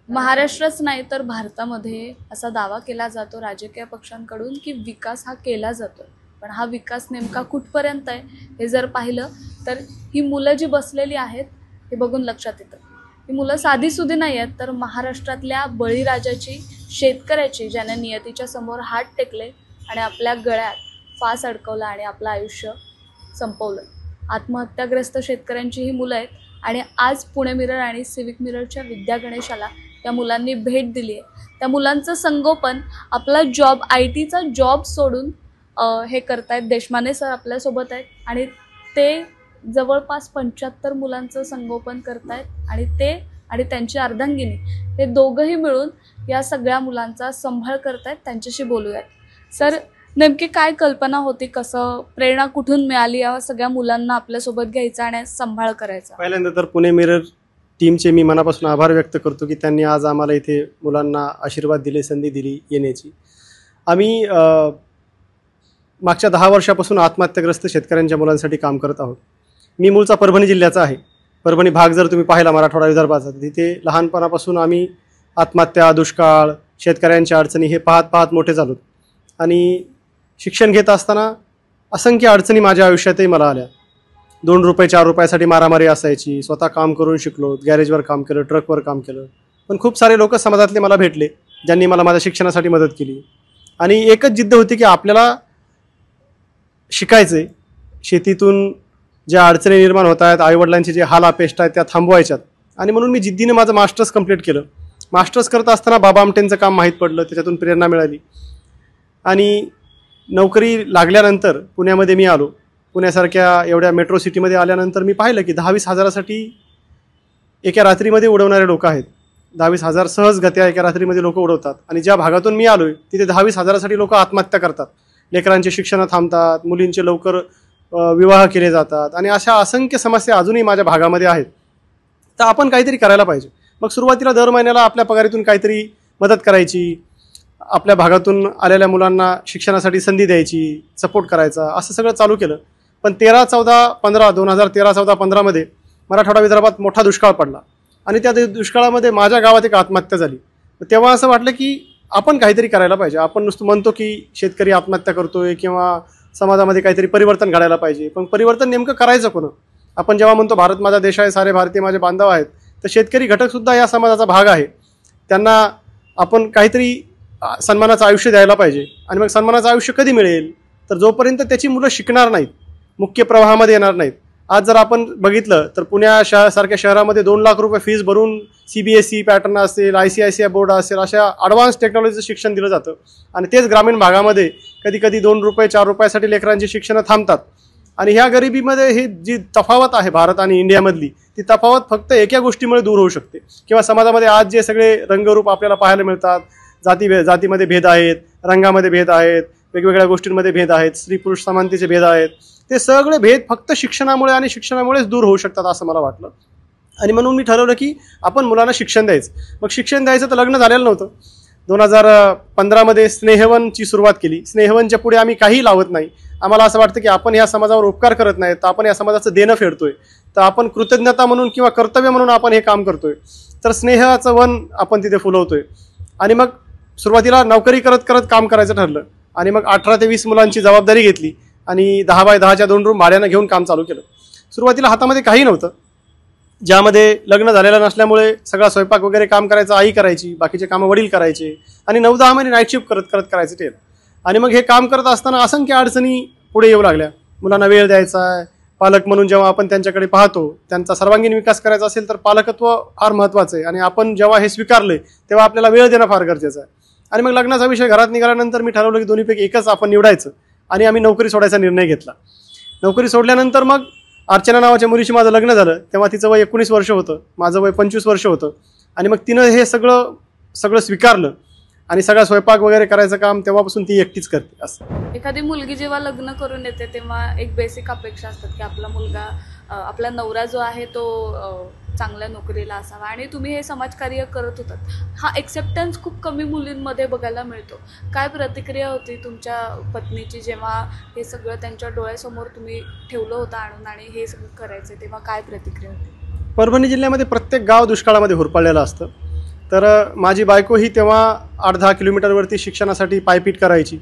महाराष्ट्रच नाही तर भारतामध्ये असा दावा केला जातो राजकीय पक्षांकडून की विकास हा केला जातो, पण हा विकास नेमका कुठपर्यंत आहे हे जर पाहिलं तर ही मुलं जी बसलेली आहेत हे बघून लक्षात येतं. ही मुलं साधीसुधी नाही आहेत, तर महाराष्ट्रातल्या बळीराजाची, शेतकऱ्याची, ज्याने नियतीच्या समोर हात टेकले आणि आपल्या गळ्यात फास अडकवला आणि आपलं आयुष्य संपवलं. आत्महत्याग्रस्त शेतकऱ्यांची ही मुलं आहेत आणि आज पुणे मिरर आणि सिविक मिररच्या विद्या गणेशाला त्या मुलांनी भेट दिली आहे. त्या मुलांचं संगोपन, आपला जॉब, IT चा जॉब सोडून हे करतायत. देशमाने सर आपल्यासोबत आहेत आणि ते जवळपास 75 मुलांचं संगोपन करतायत आणि ते आणि त्यांची अर्धांगिनी हे दोघंही मिळून या सगळ्या मुलांचा सांभाळ करतायत. त्यांच्याशी बोलूयात. सर, नेमकी काय कल्पना होती, कसं प्रेरणा कुठून मिळाली या सगळ्या मुलांना आपल्यासोबत घ्यायचा आणि सांभाळ करायचा? पहिल्यांदा तर पुणे मिरर टीमचे मी मनापासून आभार व्यक्त करतो की त्यांनी आज आम्हाला इथे मुलांना आशीर्वाद दिले, संधी दिली येण्याची. आम्ही मागच्या 10 वर्षापासून आत्महत्याग्रस्त शेतकऱ्यांच्या मुलांसाठी काम करत आहोत. मी मूळचा परभणी जिल्ह्याचा आहे. परभणी भाग जर तुम्ही पाहिला मराठवाडा विदर्भाचा, तिथे लहानपणापासून आम्ही आत्महत्या, दुष्काळ, शेतकऱ्यांच्या अडचणी हे पाहत पाहत मोठे झालो आणि शिक्षण घेत असताना असंख्य अडचणी माझ्या आयुष्यातही मला आल्या. 2 रुपये 4 रुपयासाठी मारामारी असायची. स्वतः काम करून शिकलो, गॅरेजवर काम केलं, ट्रकवर काम केलं. पण खूप सारे लोक समाजातले मला भेटले ज्यांनी मला माझ्या शिक्षणासाठी मदत केली आणि एकच जिद्द होती की आपल्याला शिकायचे. शेतीतून ज्या अडचणी निर्माण होत आहेत, आईवडिलांचे जे हाल अपेष्ट आहेत त्या थांबवायच्यात आणि म्हणून मी जिद्दीने माझं मास्टर्स कंप्लीट केलं. मास्टर्स करत असताना बाबा आमटेंचं काम माहीत पडलं, त्याच्यातून प्रेरणा मिळाली आणि नोकरी लागल्यानंतर पुण्यामध्ये मी आलो. पुण्यासारख्या एवढ्या मेट्रो सिटीमध्ये आल्यानंतर मी पाहिलं की 10-20 हजारासाठी एका रात्रीमध्ये उडवणारे लोक आहेत. 10-20 हजार सहजगत्या एका रात्रीमध्ये लोक उडवतात आणि ज्या भागातून मी आलोय तिथे 10-20 हजारासाठी लोक आत्महत्या करतात. लेकरांचे शिक्षण थांबतात, मुलींचे लवकर विवाह केले जातात आणि अशा असंख्य समस्या अजूनही माझ्या भागामध्ये आहेत. तर आपण काहीतरी करायला पाहिजे. मग सुरुवातीला दर महिन्याला आपल्या पगारीतून काहीतरी मदत करायची, आपल्या भागातून आलेल्या मुलांना शिक्षणासाठी संधी द्यायची, सपोर्ट करायचा, असं सगळं चालू केलं. पण 2013-14 मध्ये मराठवाडा विदर्भात मोठा दुष्काळ पडला आणि त्या दुष्काळामध्ये माझ्या गावात एक आत्महत्या झाली. तेव्हा असं वाटलं की आपण काहीतरी करायला पाहिजे. आपण नुसतं म्हणतो की शेतकरी आत्महत्या करतोय किंवा समाजामध्ये काहीतरी परिवर्तन घडायला पाहिजे, पण परिवर्तन नेमकं करायचं कोण? आपण जेव्हा म्हणतो भारत माझा देश आहे, सारे भारतीय माझे बांधव आहेत, तर शेतकरी घटकसुद्धा या समाजाचा भाग आहे. त्यांना आपण काहीतरी सन्मानाचं आयुष्य द्यायला पाहिजे. आणि मग सन्मानाचं आयुष्य कधी मिळेल? तर जोपर्यंत त्याची मुलं शिकणार नाहीत, मुख्य प्रवाहामध्ये येणार नाहीत. आज जर आपण बघितलं तर पुण्यासारख्या शहरामध्ये 2 लाख रुपये फीस भरून CBSE पॅटर्न असेल, ICICI बोर्ड असेल, अशा ॲडव्हान्स टेक्नॉलॉजीचं शिक्षण दिलं जातं आणि तेच ग्रामीण भागामध्ये कधी कधी 2 रुपये 4 रुपयासाठी लेकरांची शिक्षणं थांबतात. आणि ह्या गरिबीमध्ये ही जी तफावत आहे भारत आणि इंडियामधली, ती तफावत फक्त एका गोष्टीमुळे दूर होऊ शकते. किंवा समाजामध्ये आज जे सगळे रंगरूप आपल्याला पाहायला मिळतात, जातीमध्ये भेद आहेत, रंगामध्ये भेद आहेत, वेगवेगळ्या गोष्टींमध्ये भेद आहेत, स्त्री पुरुष समानतेचे भेद आहेत, ते सगळे भेद फक्त शिक्षणामुळे आणि शिक्षणामुळेच दूर होऊ शकतात असं मला वाटलं. आणि म्हणून मी ठरवलं की आपण मुलांना शिक्षण द्यायचं. मग शिक्षण द्यायचं तर लग्न झालेलं नव्हतं. 2015 मध्ये स्नेहवनची सुरुवात केली. स्नेहवनच्या पुढे आम्ही काही लावत नाही. आम्हाला असं वाटतं की आपण या समाजावर उपकार करत नाही, तर आपण या समाजाचं देणं फेडतोय, तर आपण कृतज्ञता म्हणून किंवा कर्तव्य म्हणून आपण हे काम करतोय. तर स्नेहाचं वन आपण तिथे फुलवतोय. आणि मग सुरुवातीला नोकरी करत करत काम करायचं ठरलं आणि मग 18 ते 20 मुलांची जबाबदारी घेतली आणि 10 बाय 10च्या 2 रूम भाड्यानं घेऊन काम चालू केलं. सुरुवातीला हातामध्ये काही नव्हतं, ज्यामध्ये लग्न झालेलं नसल्यामुळे सगळा स्वयंपाक वगैरे काम करायचं आई करायची, बाकीचे कामं वडील करायचे आणि 9-10 महिने नाईट शिफ्ट करत करायचं ते. आणि मग हे काम करत असताना असंख्य अडचणी पुढे येऊ लागल्या. मुलांना वेळ द्यायचा आहे, पालक म्हणून जेव्हा आपण त्यांच्याकडे पाहतो, त्यांचा सर्वांगीण विकास करायचा असेल तर पालकत्व फार महत्त्वाचं आहे आणि आपण जेव्हा हे स्वीकारले तेव्हा आपल्याला वेळ देणं फार गरजेचं आहे. आणि मग लग्नाचा विषय घरात निघाल्यानंतर मी ठरवलं की दोन्हीपैकी एकच आपण निवडायचं आणि आम्ही नोकरी सोडायचा निर्णय घेतला. नोकरी सोडल्यानंतर मग अर्चना नावाच्या मुलीशी माझं लग्न झालं. तेव्हा तिचं वय 19 वर्ष होतं, माझं वय 25 वर्ष होतं. आणि मग तिनं हे सगळं स्वीकारलं आणि सगळा स्वयंपाक वगैरे करायचं काम तेव्हापासून ती एकटीच करते. असं एखादी मुलगी जेव्हा लग्न करून येते तेव्हा एक बेसिक अपेक्षा असतात की आपला मुलगा, आपला नवरा जो आहे तो चांगल्या नोकरीला असावा आणि तुम्ही हे समाजकार्य करत होतात. हा एक्सेप्टन्स खूप कमी मुलींमध्ये बघायला मिळतो. काय प्रतिक्रिया होती तुमच्या पत्नीची जेव्हा हे सगळं त्यांच्या डोळ्यासमोर तुम्ही ठेवलं होतं आणून आणि हे सगळं करायचं, तेव्हा काय प्रतिक्रिया होती? परभणी जिल्ह्यामध्ये प्रत्येक गाव दुष्काळामध्ये होरपळलेलं असतं तर माझी बायको ही तेव्हा 8-10 किलोमीटरवरती शिक्षणासाठी पायपीट करायची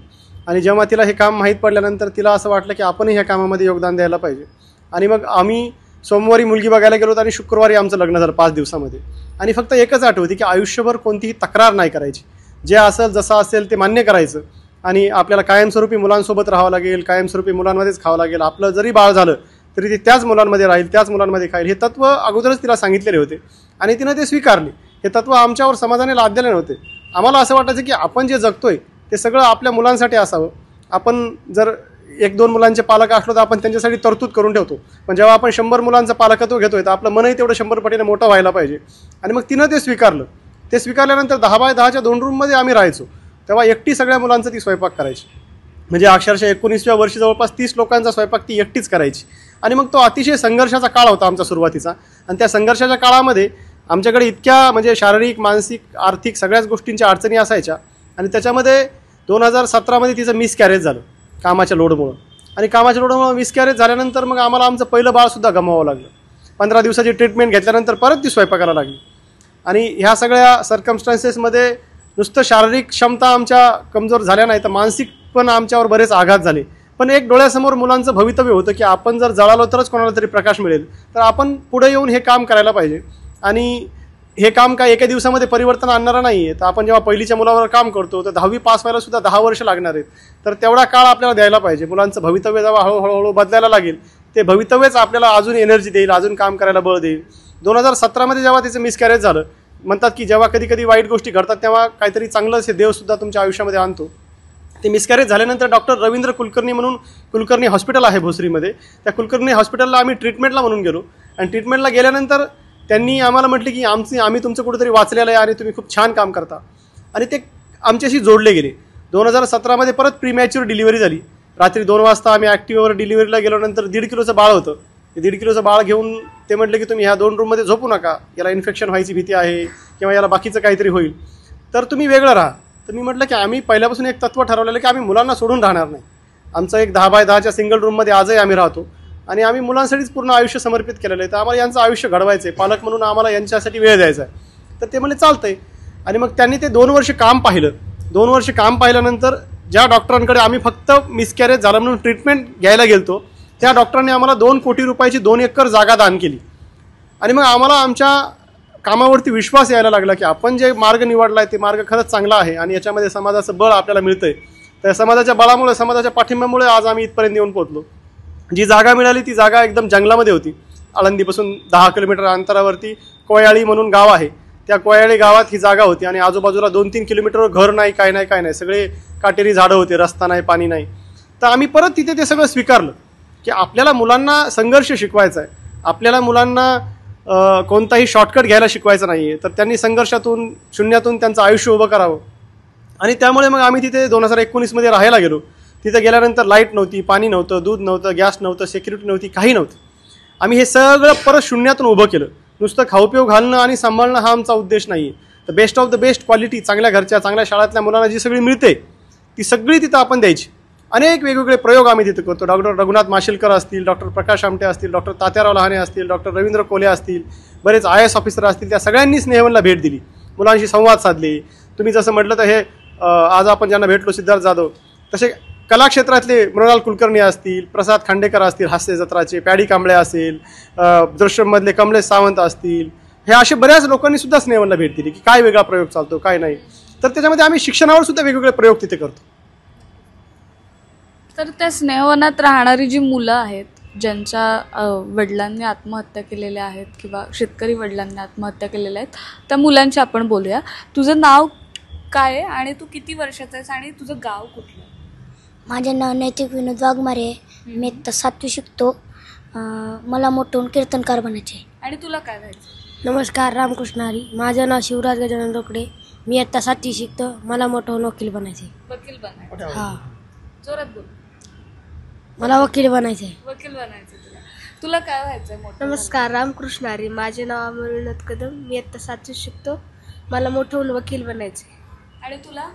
आणि जेव्हा तिला हे काम माहीत पडल्यानंतर तिला असं वाटलं की आपणही ह्या कामामध्ये योगदान द्यायला पाहिजे. आणि मग आम्ही सोमवारी मुलगी बघायला गेलो आणि शुक्रवारी आमचं लग्न झालं 5 दिवसामध्ये. आणि फक्त एकच अट होती की आयुष्यभर कोणतीही तक्रार नाही करायची, जे असेल जसं असेल ते मान्य करायचं आणि आपल्याला कायमस्वरूपी मुलांसोबत राहावं लागेल, कायमस्वरूपी मुलांमध्येच खावं लागेल. आपलं जरी बाळ झालं तरी ते त्याच मुलांमध्ये राहील, त्याच मुलांमध्ये खाईल. हे तत्त्व अगोदरच तिला सांगितलेले होते आणि तिनं ते स्वीकारले. हे तत्त्व आमच्यावर समाजाने लादलेले नव्हते. आम्हाला असं वाटायचं की आपण जे जगतोय ते सगळं आपल्या मुलांसाठी असावं. आपण जर 1-2 मुलांचे पालक असलो तर आपण त्यांच्यासाठी तरतूद करून ठेवतो, पण जेव्हा आपण 100 मुलांचं पालकत्व घेतोय तर आपलं मनही तेवढं 100 पटीने मोठं व्हायला पाहिजे. आणि मग तिनं ते स्वीकारलं. ते स्वीकारल्यानंतर 10x10च्या 2 रूममध्ये आम्ही राहायचो. तेव्हा एकटी सगळ्या मुलांचं ती स्वयंपाक करायची. म्हणजे अक्षरशः 19व्या वर्षी जवळपास 30 लोकांचा स्वयंपाक ती एकटीच करायची. आणि मग तो अतिशय संघर्षाचा काळ होता आमचा सुरुवातीचा. आणि त्या संघर्षाच्या काळामध्ये आमच्याकडे इतक्या म्हणजे शारीरिक, मानसिक, आर्थिक सगळ्याच गोष्टींच्या अडचणी असायच्या. आणि त्याच्यामध्ये 2017मध्ये तिचं मिसकॅरेज झालं कामाच्या लोडमुळं. आणि कामाच्या लोडमुळं मिसकॅरेज झाल्यानंतर मग आम्हाला आमचं पहिलं बाळसुद्धा गमवावं लागलं. 15 दिवसाची ट्रीटमेंट घेतल्यानंतर परत ती स्वयंपाकाला लागली. आणि ह्या सगळ्या सर्कमस्टान्सेसमध्ये नुसतं शारीरिक क्षमता आमच्या कमजोर झाल्या नाही तर मानसिक पण आमच्यावर बरेच आघात झाले. पण एक डोळ्यासमोर मुलांचं भवितव्य होतं की आपण जर जळालो तरच कोणाला तरी प्रकाश मिळेल, तर आपण पुढे येऊन हे काम करायला पाहिजे. आणि हे काम काय एका दिवसामध्ये परिवर्तन आणणारं नाही आहे. तर आपण जेव्हा पहिलीच्या मुलावर काम करतो तर 10वी पास व्हायला सुद्धा 10 वर्ष लागणार आहेत. तर तेवढा काळ आपल्याला द्यायला पाहिजे. मुलांचं भवितव्य जेव्हा हळूहळू बदलायला लागेल ते भवितव्यच आपल्याला अजून एनर्जी देईल, अजून काम करायला बळ देईल. 2017मध्ये जेव्हा तिचं मिसकॅरेज झालं, म्हणतात की जेव्हा कधी कधी वाईट गोष्टी घडतात तेव्हा काहीतरी चांगलं असे देवसुद्धा तुमच्या आयुष्यामध्ये आणतो. ते मिसकॅरेज झाल्यानंतर डॉक्टर रवींद्र कुलकर्णी म्हणून कुलकर्णी हॉस्पिटल आहे भोसरीमध्ये, त्या कुलकर्णी हॉस्पिटलला आम्ही ट्रीटमेंटला म्हणून गेलो. आणि ट्रीटमेंटला गेल्यानंतर त्यांनी आम्हाला म्हटले की आम्ही तुमचं कुठेतरी वाचलेलं आहे आणि तुम्ही खूप छान काम करता. आणि ते आमच्याशी जोडले गेले. 2017मध्ये परत प्रीमॅच्युअर डिलिव्हरी झाली. रात्री 2 वाजता आम्ही ॲक्टिव्हवर डिलिव्हरीला गेल्यानंतर 1.5 किलोचं बाळ होतं. ते 1.5 किलोचं बाळ घेऊन ते म्हटले की तुम्ही ह्या 2 रूममध्ये झोपू नका, याला इन्फेक्शन व्हायची भीती आहे किंवा याला बाकीचं काहीतरी होईल, तर तुम्ही वेगळं राहा. तर मी म्हटलं की आम्ही पहिल्यापासून एक तत्त्व ठरवलेलं की आम्ही मुलांना सोडून राहणार नाही. आमचं एक 10x10च्या सिंगल रूममध्ये आजही आम्ही राहतो आणि आम्ही मुलांसाठीच पूर्ण आयुष्य समर्पित केलेलं आहे. तर आम्हाला यांचं आयुष्य घडवायचं आहे, पालक म्हणून आम्हाला यांच्यासाठी वेळ द्यायचा आहे. तर ते म्हणले चालतंय. आणि मग त्यांनी ते 2 वर्ष काम पाहिलं. 2 वर्ष काम पाहिल्यानंतर ज्या डॉक्टरांकडे आम्ही फक्त मिसकॅरेज झालं म्हणून ट्रीटमेंट घ्यायला गेलतो त्या डॉक्टरांनी आम्हाला 2 कोटी रुपयाची 2 एकर जागा दान केली. आणि मग आम्हाला आमच्या कामावरती विश्वास यायला लागला की आपण जे मार्ग निवडला आहे ते मार्ग खरंच चांगला आहे आणि याच्यामध्ये समाजाचं बळ आपल्याला मिळतंय. त्या समाजाच्या बळामुळे, समाजाच्या पाठिंब्यामुळे आज आम्ही इथपर्यंत येऊन पोहोचलो. जी जागा मिळाली ती जागा एकदम जंगलामध्ये होती. आळंदीपासून 10 किलोमीटर अंतरावरती कोयाळी म्हणून गाव आहे. त्या कोयाळी गावात ही जागा होती आणि आजूबाजूला 2-3 किलोमीटरवर घर नाही, काय नाही, सगळे काटेरी झाडं होते, रस्ता नाही, पाणी नाही. तर आम्ही परत तिथे ते सगळं स्वीकारलं की आपल्याला मुलांना संघर्ष शिकवायचा आहे, आपल्याला मुलांना कोणताही शॉर्टकट घ्यायला शिकवायचं नाही आहे. तर त्यांनी संघर्षातून, शून्यातून त्यांचं आयुष्य उभं करावं. आणि त्यामुळे मग आम्ही तिथे 2019मध्ये राहायला गेलो. तिथे गेल्यानंतर लाईट नव्हती, पाणी नव्हतं, दूध नव्हतं, गॅस नव्हतं, सिक्युरिटी नव्हती, काही नव्हतं. आम्ही हे सगळं परत शून्यातून उभं केलं. नुसतं खाऊपिऊ घालणं आणि सांभाळणं हा आमचा उद्देश नाही आहे. तर best of the best quality, चांगल्या घरच्या, चांगल्या शाळेतल्या मुलांना जी सगळी मिळते ती सगळी तिथं आपण द्यायची. अनेक वेगवेगळे प्रयोग आम्ही तिथे करतो. डॉक्टर रघुनाथ माशेलकर असतील, डॉक्टर प्रकाश आमटे असतील, डॉक्टर तात्याराव लहाने असतील, डॉक्टर रवींद्र कोले असतील, बरेच IAS ऑफिसर असतील, त्या सगळ्यांनी स्नेहवनला भेट दिली, मुलांशी संवाद साधले. तुम्ही जसं म्हटलं तर हे आज आपण ज्यांना भेटलो सिद्धार्थ जाधव, तसे कलाक्षेत्रातले मृणाल कुलकर्णी असतील, प्रसाद खांडेकर असतील हास्य जत्राचे, पॅडी कांबळे असेल, दृश्यममधले कमलेश सावंत असतील, हे असे बऱ्याच लोकांनी सुद्धा स्नेहवनला भेट दिली की काय वेगळा प्रयोग चालतो, काय नाही. तर त्याच्यामध्ये आम्ही शिक्षणावर सुद्धा वेगवेगळे प्रयोग तिथे करतो. तर त्या स्नेहवनात राहणारी जी मुलं आहेत ज्यांच्या वडिलांनी आत्महत्या केलेल्या आहेत किंवा शेतकरी वडिलांनी आत्महत्या केलेल्या आहेत, त्या मुलांची आपण बोलूया. तुझं नाव काय आहे आणि तू किती वर्षाचा आहेस आणि तुझं गाव कुठलं? माझे नाव नैतिक विनोद वाघमारे. मी आता 7वी शिकतो. मला मोठं होऊन कीर्तनकार बनायचे. आणि तुला काय व्हायचं? नमस्कार, रामकृष्ण हरी. माझं नाव शिवराज गजानन रोकडे. मी आता 7वी शिकतो. मला मोठं होऊन वकील बनायचे. वकील बनायचं? हां, जोरात बोल. मला वकील बनायचे. वकील बनायचं तुला. तुला काय व्हायचंय मोठं? नमस्कार, रामकृष्ण हरी. माझे नाव अमर विनोद कदम. मी आता 7वी शिकतो. मला मोठं होऊन वकील बनायचे. आणि तुला?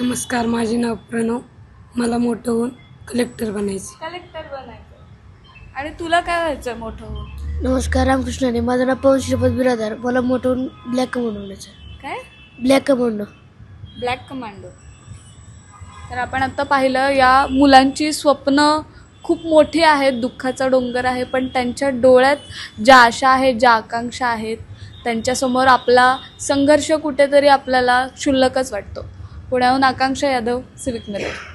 नमस्कार, माझे नाव प्रणव. मला मोठं होऊन कलेक्टर बनायचे. कलेक्टर बनायचं. आणि तुला काय व्हायचंय मोठं होऊन? नमस्कार, रामकृष्ण हरी. माझं नाव पवन श्रीपद बिरादार. मला मोठं होऊन ब्लॅक बनवायचं. काय? Black commando. Black commando. तर आपण आता पाहिलं या मुलांची स्वप्न खूप मोठी आहेत, दुःखाचा डोंगर आहे, पण त्यांच्या डोळ्यात ज्या आशा आहेत, ज्या आकांक्षा आहेत, त्यांच्यासमोर आपला संघर्ष कुठेतरी आपल्याला क्षुल्लकच वाटतो. पुण्याहून आकांक्षा यादव, सिविक मिरर.